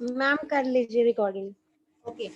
Ma'am कर लीजिए recording. Okay,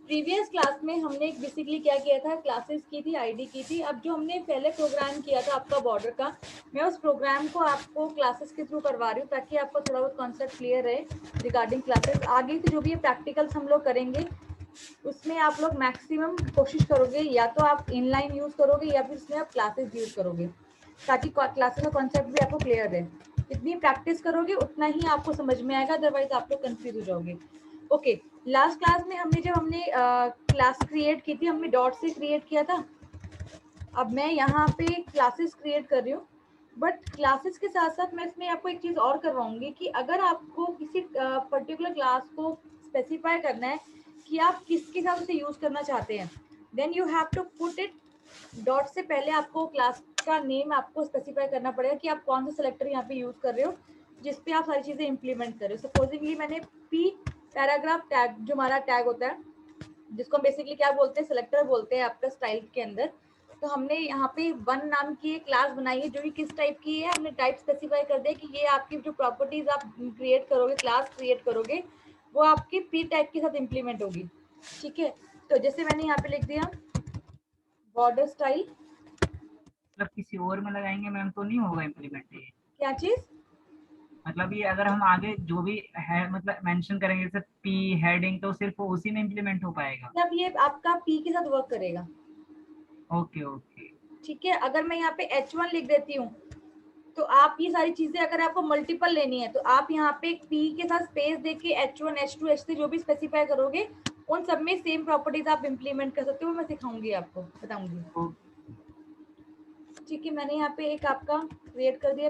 previous class में हमने बेसिकली क्या किया था, क्लासेस की थी, आईडी की थी। अब जो हमने पहले प्रोग्राम किया था आपका बॉर्डर का, मैं उस प्रोग्राम को आपको क्लासेस के थ्रू करवा रही हूँ ताकि आपको थोड़ा बहुत कॉन्सेप्ट क्लियर रहे रिगार्डिंग क्लासेस। आगे की जो भी प्रैक्टिकल्स हम लोग करेंगे उसमें आप लोग मैक्सिमम कोशिश करोगे या तो आप इनलाइन यूज करोगे या फिर उसमें आप क्लासेस यूज करोगे, ताकि क्लासेस का कॉन्सेप्ट भी आपको क्लियर रहे। जितनी प्रैक्टिस करोगे उतना ही आपको समझ में आएगा, अदरवाइज आप लोग कंफ्यूज हो जाओगे। ओके, लास्ट क्लास में जब हमने क्लास क्रिएट की थी, हमने डॉट से क्रिएट किया था। अब मैं यहाँ पे क्लासेस क्रिएट कर रही हूँ, बट क्लासेस के साथ साथ मैं इसमें आपको एक चीज और करवाऊंगी कि अगर आपको किसी पर्टिकुलर क्लास को स्पेसिफाई करना है कि आप किसके साथ उसे यूज करना चाहते हैं, then you have to put it dot से पहले आपको क्लास का नेम आपको स्पेसिफाई करना पड़ेगा कि आप कौन सा सेलेक्टर यहाँ पे यूज कर रहे हो जिसपे आप सारी चीजें इंप्लीमेंट कर रहे हो। सपोजिंगली मैंने पी पैराग्राफ टैग, जो हमारा टैग होता है जिसको बेसिकली क्या बोलते हैं, सिलेक्टर बोलते हैं आपका स्टाइल के अंदर। तो हमने यहाँ पे वन नाम की एक क्लास बनाई है जो कि किस टाइप की है, हमने टाइप स्पेसिफाई कर दिया कि ये आपकी जो प्रॉपर्टीज आप क्रिएट करोगे, क्लास क्रिएट करोगे, वो आपकी पी टैग के साथ इंप्लीमेंट होगी। ठीक है, तो जैसे मैंने यहाँ पे लिख दिया बॉर्डर स्टाइल, मतलब किसी और में लगाएंगे मैम तो नहीं होगा इम्प्लीमेंट ये? क्या चीज? मतलब ये अगर हम आगे जो भी है मतलब मेंशन करेंगे जैसे पी हेडिंग तो सिर्फ उसी में इम्प्लीमेंट हो पाएगा? अब ये आपका पी के साथ वर्क करेगा। Okay okay. ठीक है, अगर मैं यहाँ पे H1 लिख देती हूँ तो आप ये सारी चीजें अगर आपको मल्टीपल लेनी है तो आप यहाँ पे पी के साथ स्पेस देके H1 H2 H3 जो भी स्पेसिफाई करोगे उन सब में सेम प्रॉपर्टीज आप इंप्लीमेंट कर सकते हो, मैं सिखाऊंगी आपको, बताऊंगी। ठीक है, मैंने यहाँ पे एक आपका क्रिएट कर दिया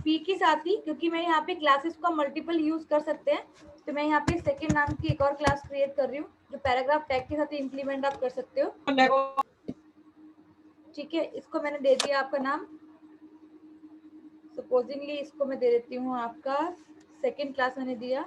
पी के साथ ही, क्योंकि मैं यहाँ पे क्लासेस का मल्टीपल यूज कर सकते हैं, तो मैं यहाँ पे सेकेंड नाम की एक और क्लास क्रिएट कर रही हूँ जो पैराग्राफ टैग के साथ इंप्लीमेंट आप कर सकते हो। ठीक है, इसको मैंने दे दिया आपका नाम, सपोजिंगली इसको मैं दे देती हूँ आपका सेकेंड क्लास मैंने दिया।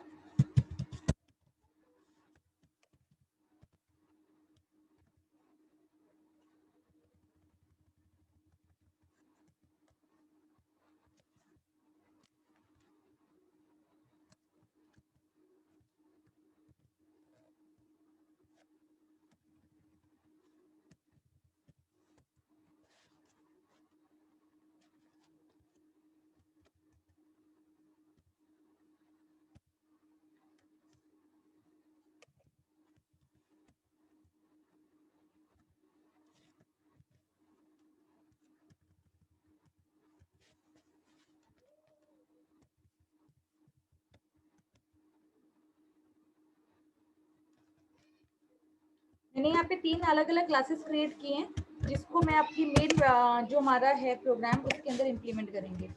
मैंने यहाँ पे 3 अलग अलग क्लासेस क्रिएट किए हैं जिसको मैं आपकी मेन जो हमारा है प्रोग्राम उसके अंदर इम्प्लीमेंट करेंगे।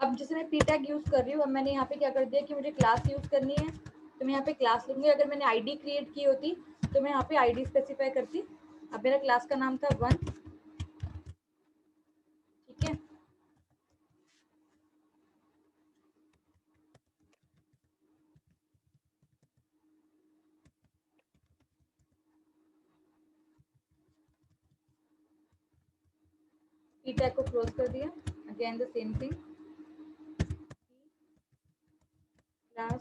अब जैसे मैं पी टैग यूज कर रही हूँ, अब मैंने यहाँ पे क्या कर दिया कि मुझे क्लास यूज करनी है तो मैं यहाँ पे क्लास लूंगी। अगर मैंने आईडी क्रिएट की होती तो मैं यहाँ पे आईडी स्पेसिफाई करती। अब मेरा क्लास का नाम था 1। ठीक है, पी टैग को क्लोज कर दिया। Again the same thing, class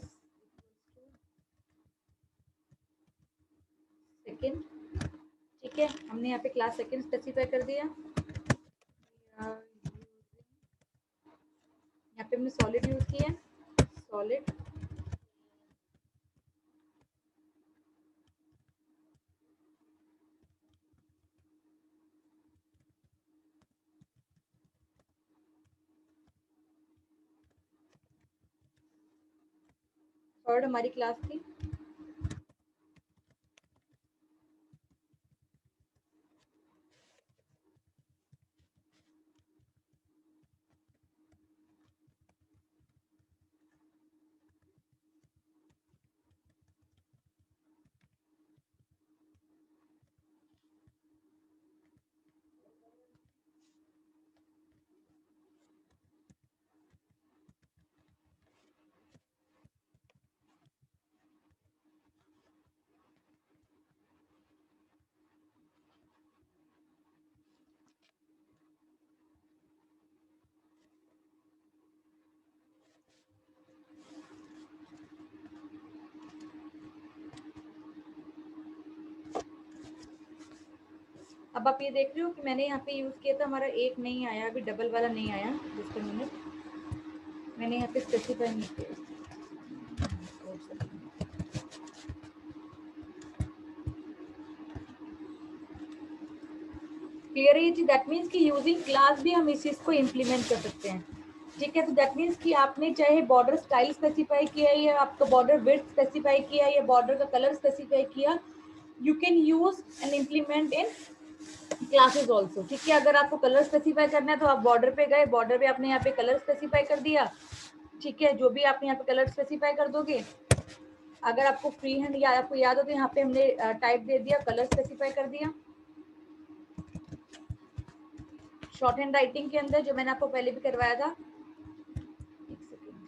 second. ठीक है, हमने यहाँ पे क्लास सेकेंड स्पेसिफाई कर दिया। यहाँ पे हमने सॉलिड यूज किया, सॉलिड। थर्ड हमारी क्लास थी अब आप ये देख रहे हो कि मैंने यहाँ पे यूज़ किया था, हमारा एक नहीं आया अभी, डबल वाला नहीं आया जिसका मैंने यहाँ पे स्पेसिफाई नहीं किया। क्लियर है ये चीज? दैट मीन्स कि यूजिंग क्लास भी हम इस चीज को इम्प्लीमेंट कर सकते हैं। ठीक है, तो दैट मीन्स कि आपने चाहे बॉर्डर स्टाइल स्पेसिफाई किया या आपका बॉर्डर विड्थ स्पेसिफाई किया या बॉर्डर का कलर स्पेसिफाई किया, you can use and implement in classes also. ठीक है, अगर आपको कलर स्पेसिफाई करना है तो आप बॉर्डर पे गए, बॉर्डर पे आपने यहाँ पे कलर स्पेसिफाई कर दिया। ठीक है, जो भी आप यहाँ पे कलर स्पेसिफाई कर दोगे, अगर आपको फ्री हैंड या आपको याद हो तो यहाँ पे हमने टाइप दे दिया, कलर स्पेसिफाई कर दिया। शॉर्ट हैंड राइटिंग के अंदर जो मैंने आपको पहले भी करवाया था, एक सेकेंड,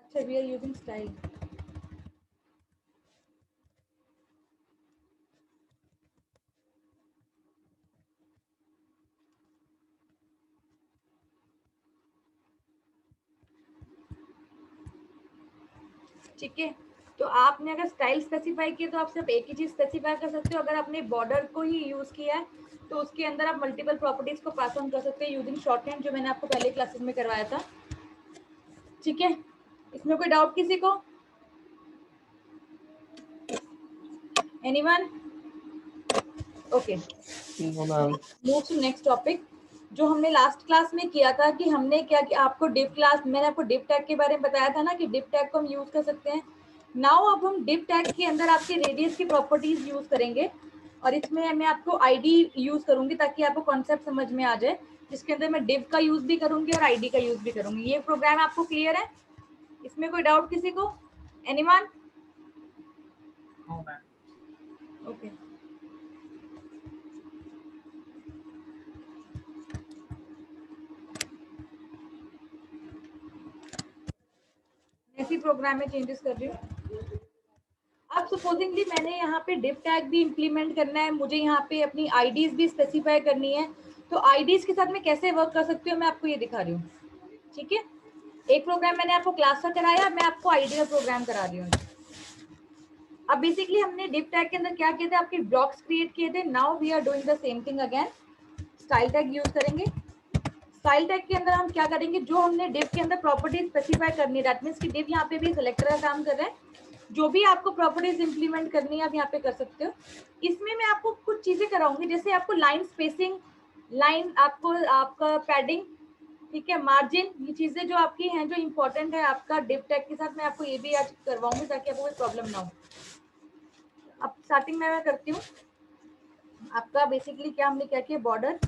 अच्छा, वी आर यूजिंग स्टाइल। ठीक है, तो आपने अगर स्टाइल स्पेसिफाई किया तो आप सिर्फ एक ही चीज स्पेसिफाई कर सकते हो। अगर आपने बॉर्डर को ही यूज किया है तो उसके अंदर आप मल्टीपल प्रॉपर्टीज को पास ऑन कर सकते हैं यूजिंग शॉर्ट हैंड, जो मैंने आपको पहले क्लासेस में करवाया था। ठीक है, इसमें कोई डाउट किसी को? Anyone? Okay, move to next topic. जो हमने लास्ट क्लास में किया था कि हमने क्या किया, आपको डिव क्लास, मैंने आपको डिव टैग के बारे में बताया था ना कि डिव टैग को हम यूज कर सकते हैं। नाउ अब हम डिव टैग के अंदर आपके रेडियस की प्रॉपर्टीज यूज करेंगे और इसमें मैं आपको आईडी यूज करूंगी ताकि आपको कॉन्सेप्ट समझ में आ जाए, जिसके अंदर मैं डिव का यूज भी करूंगी और आईडी का यूज भी करूंगी। ये प्रोग्राम आपको क्लियर है? इसमें कोई डाउट किसी को? एनीवन? ओके, ऐसी प्रोग्राम में चेंजेस कर रही हूँ। अब सपोजिंगली मैंने यहाँ पे डिव टैग भी इम्प्लीमेंट करना है, मुझे यहाँ पे अपनी आईडीज भी स्पेसिफाई करनी है, तो आईडीज के साथ मैं कैसे वर्क कर सकती हूँ मैं आपको ये दिखा रही हूँ। ठीक है, एक प्रोग्राम मैंने आपको क्लास का कराया, मैं आपको आईडी का प्रोग्राम करा रही हूँ। अब बेसिकली हमने डिव टैग के अंदर क्या किए थे, आपके ब्लॉक्स क्रिएट किए थे। Now we are doing the same thing again, style tag use करेंगे। स्टाइल टैग के अंदर हम क्या करेंगे, जो हमने डिव के अंदर प्रॉपर्टी स्पेसिफाई करनी है, दैट मीन्स कि डिव यहाँ पे भी सिलेक्टर का काम कर रहे हैं, जो भी आपको प्रॉपर्टीज इंप्लीमेंट करनी है आप यहाँ पे कर सकते हो। इसमें मैं आपको कुछ चीजें कराऊंगी, जैसे आपको लाइन स्पेसिंग, लाइन आपको आपका पैडिंग, ठीक है, मार्जिन, ये चीजें जो आपकी हैं जो इंपॉर्टेंट है आपका डिव टैग के साथ, मैं आपको ये भी आज करवाऊंगी ताकि आपको कोई प्रॉब्लम ना हो। अब स्टार्टिंग में मैं करती हूँ आपका बेसिकली क्या हमने क्या किया, बॉर्डर।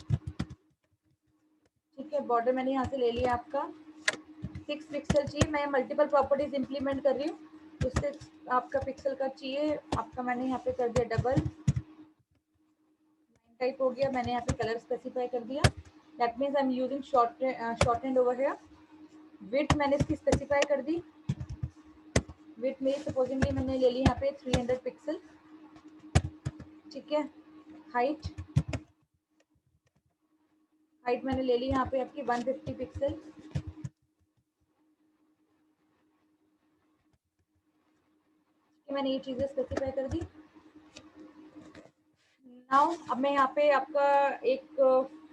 ठीक है, बॉर्डर मैंने यहाँ से ले लिया आपका 6 पिक्सल चाहिए, मैं मल्टीपल प्रॉपर्टीज इंप्लीमेंट कर रही हूँ, उससे आपका पिक्सल का चाहिए आपका, मैंने यहाँ पे कर दिया डबल टाइप हो गया, मैंने यहाँ पे कलर स्पेसिफाई कर दिया, that means I am using short hand over here. Width मैंने इसकी स्पेसिफाई कर दी, विड्थ मेरी सपोजिंगली मैंने ले ली यहाँ पे 300 पिक्सल। ठीक है, हाइट, हाइट मैंने ले ली यहाँ पे आपकी 150 पिक्सल। मैंने ये चीजें स्पेसिफाई कर दी। नाउ अब मैं यहाँ पे आपका एक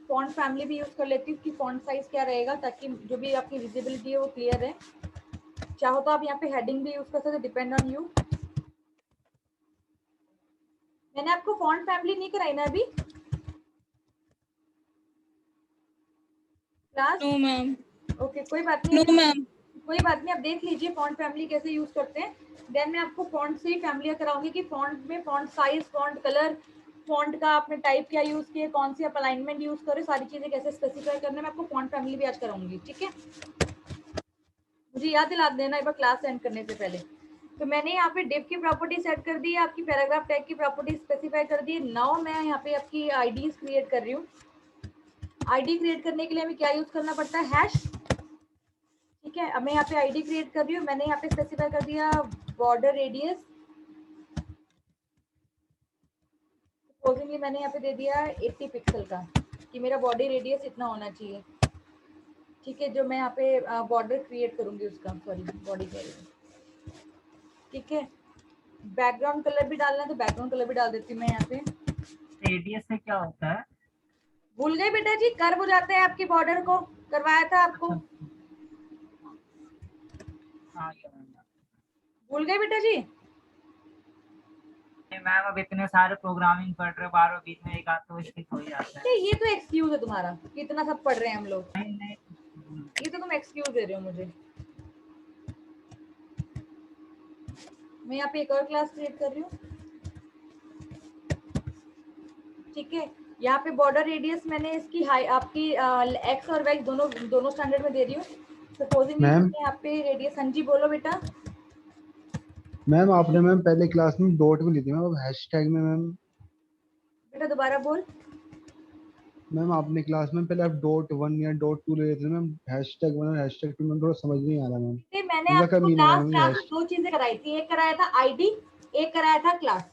फॉन्ट फैमिली भी यूज कर लेती हूँ कि फॉन्ट साइज क्या रहेगा, ताकि जो भी आपकी विजिबिलिटी है वो क्लियर है। चाहो तो आप यहाँ पे हेडिंग भी यूज कर सकते, डिपेंड ऑन यू। मैंने आपको फॉन्ट फैमिली नहीं कराई ना अभी क्लास? No ma'am. ओके, कोई बात नहीं, नो मैम। कोई बात नहीं, आप देख लीजिए फॉन्ट फैमिली कैसे यूज करते हैं। देन मैं आपको फॉन्ट से ही फैमिली कराऊंगी कि फॉन्ट में font size, font colour, font का आपने टाइप क्या यूज किया, कौन सी आप अलाइनमेंट यूज करें, सारी चीजें कैसे स्पेसिफाई करना है, मैं आपको फॉन्ट फैमिली भी आज कराऊंगी। ठीक है, मुझे याद दिला देना एक बार क्लास एंड करने से पहले। तो मैंने यहाँ पे डिव की प्रॉपर्टी सेट कर दी है, आपकी पैराग्राफ टैग की प्रॉपर्टी स्पेसिफाई कर दी है। नाउ मैं यहाँ पे आपकी आईडीज क्रिएट कर रही हूँ। आईडी क्रिएट करने के लिए हमें क्या यूज करना पड़ता है, हैश। ठीक है, अब मैं यहाँ पे आईडी क्रिएट कर रही हूँ, मैंने यहाँ पे स्पेसिफाई कर दिया बॉर्डर रेडियस सपोजिंगली मैंने यहाँ पे दे दिया 80 पिक्सल का कि मेरा बॉडी रेडियस इतना होना चाहिए, ठीक है। जो मैं यहाँ पे बॉर्डर क्रिएट करूंगी उसका, सॉरी बॉडी कह रही हूँ, ठीक है। बैकग्राउंड कलर भी डालना है तो बैकग्राउंड कलर भी डाल देती हूँ मैं यहाँ पे। रेडियस से क्या होता है? भूल गए बेटा जी, कर्व हो जाता है आपके बॉर्डर को, करवाया था आपको। अच्छा, हाँ ये भूल गए बेटा जी? मैम अब इतने सारे प्रोग्रामिंग पढ़ रहे बार बार बीच में एक आध तो स्किप हो ही जाता है। नहीं, ये तो एक्सक्यूज है तुम्हारा कि इतना सब पढ़ रहे हैं हम लोग, नहीं नहीं, ये तो तुम एक्सक्यूज दे रहे हो मुझे। मैं यहाँ पे एक और क्लास क्रिएट कर रही हूँ, ठीक है। यहाँ पे बॉर्डर रेडियस मैंने इसकी हाई आपकी एक्स और वाई दोनों स्टैंडर्ड में दे रही हूँ। सपोजिंग मैम यहाँ पे रेडियस, हाँ जी बोलो बेटा। मैम आपने मैम पहले क्लास में डॉट भी ली थी मैम, अब हैशटैग में मैम। बेटा दोबारा बोल। मैम आपने क्लास में पहले आप .1 या .2 ले लेते थे मैम, हैशटैग 1 और हैशटैग 2 में थोड़ा समझ नहीं आ रहा मैम, नहीं, मैंने इनका क्या आपको मीनिंग है लास्ट मैम ये क्लास में दो चीजें कराई थी, एक कराया था आईडी, एक कराया था क्लास।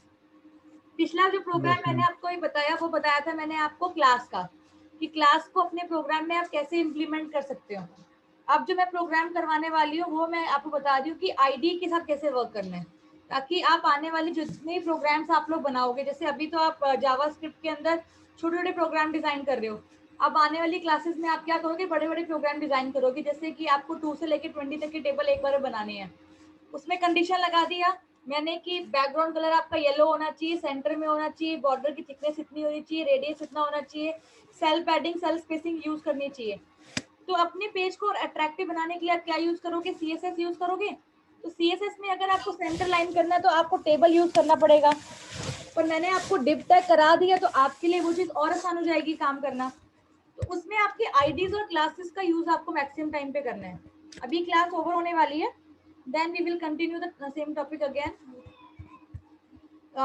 पिछला जो प्रोग्राम यस मैंने मैम। आपको ये बताया, वो बताया था मैंने आपको क्लास का, कि क्लास को अपने प्रोग्राम में आप कैसे इम्प्लीमेंट कर सकते हो। अब जो मैं प्रोग्राम करवाने वाली हूँ वो मैं आपको बता रही हूँ कि आईडी के साथ कैसे वर्क करना है, ताकि आप आने वाले जितने प्रोग्राम्स आप लोग बनाओगे, जैसे अभी तो आप जावास्क्रिप्ट के अंदर छोटे छोटे प्रोग्राम डिजाइन कर रहे हो, अब आने वाली क्लासेस में आप क्या करोगे, बड़े बड़े प्रोग्राम डिजाइन करोगे, जैसे कि आपको 2 से लेकर 20 तक के टेबल एक बार बनाने हैं। उसमें कंडीशन लगा दिया मैंने कि बैकग्राउंड कलर आपका येलो होना चाहिए, सेंटर में होना चाहिए, बॉर्डर की थिकनेस इतनी होनी चाहिए, रेडियस इतना होना चाहिए, cell padding cell spacing use करनी चाहिए। तो अपने पेज को अट्रैक्टिव बनाने के लिए आप क्या यूज करोगे, CSS यूज करोगे। तो CSS में अगर आपको सेंटर लाइन करना है तो आपको टेबल यूज करना पड़ेगा, पर मैंने आपको डिव टैग करा दिया तो आपके लिए वो चीज और आसान हो जाएगी काम करना। तो उसमें आपके आईडीज और क्लासेस का यूज आपको मैक्सिमम टाइम पे करना है। अभी क्लास ओवर होने वाली है, then we will continue the same topic again.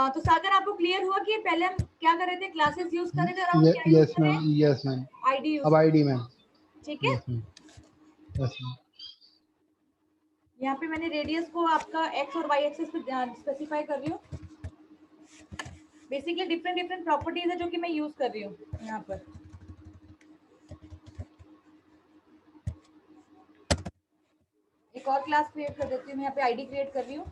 तो सागर आपको क्लियर हुआ कि पहले हम क्या कर रहे थे, क्लासेस यूज कर रहे थे और अब हम क्या यूज यस कर रहे मैम, हैं, यस मैम, आईडी यूज अब कर रहे आईडी मैम। हैं, ठीक है। Yes ma'am, yes ma'am. यहाँ पे मैंने रेडियस को आपका एक्स और वाई एक्सिस पे स्पेसिफाई कर रही हूँ। बेसिकली डिफरेंट डिफरेंट प्रॉपर्टीज है जो कि मैं यूज कर रही हूँ यहाँ पर। एक और क्लास क्रिएट कर देती हूँ, यहाँ पे आईडी क्रिएट कर रही हूँ।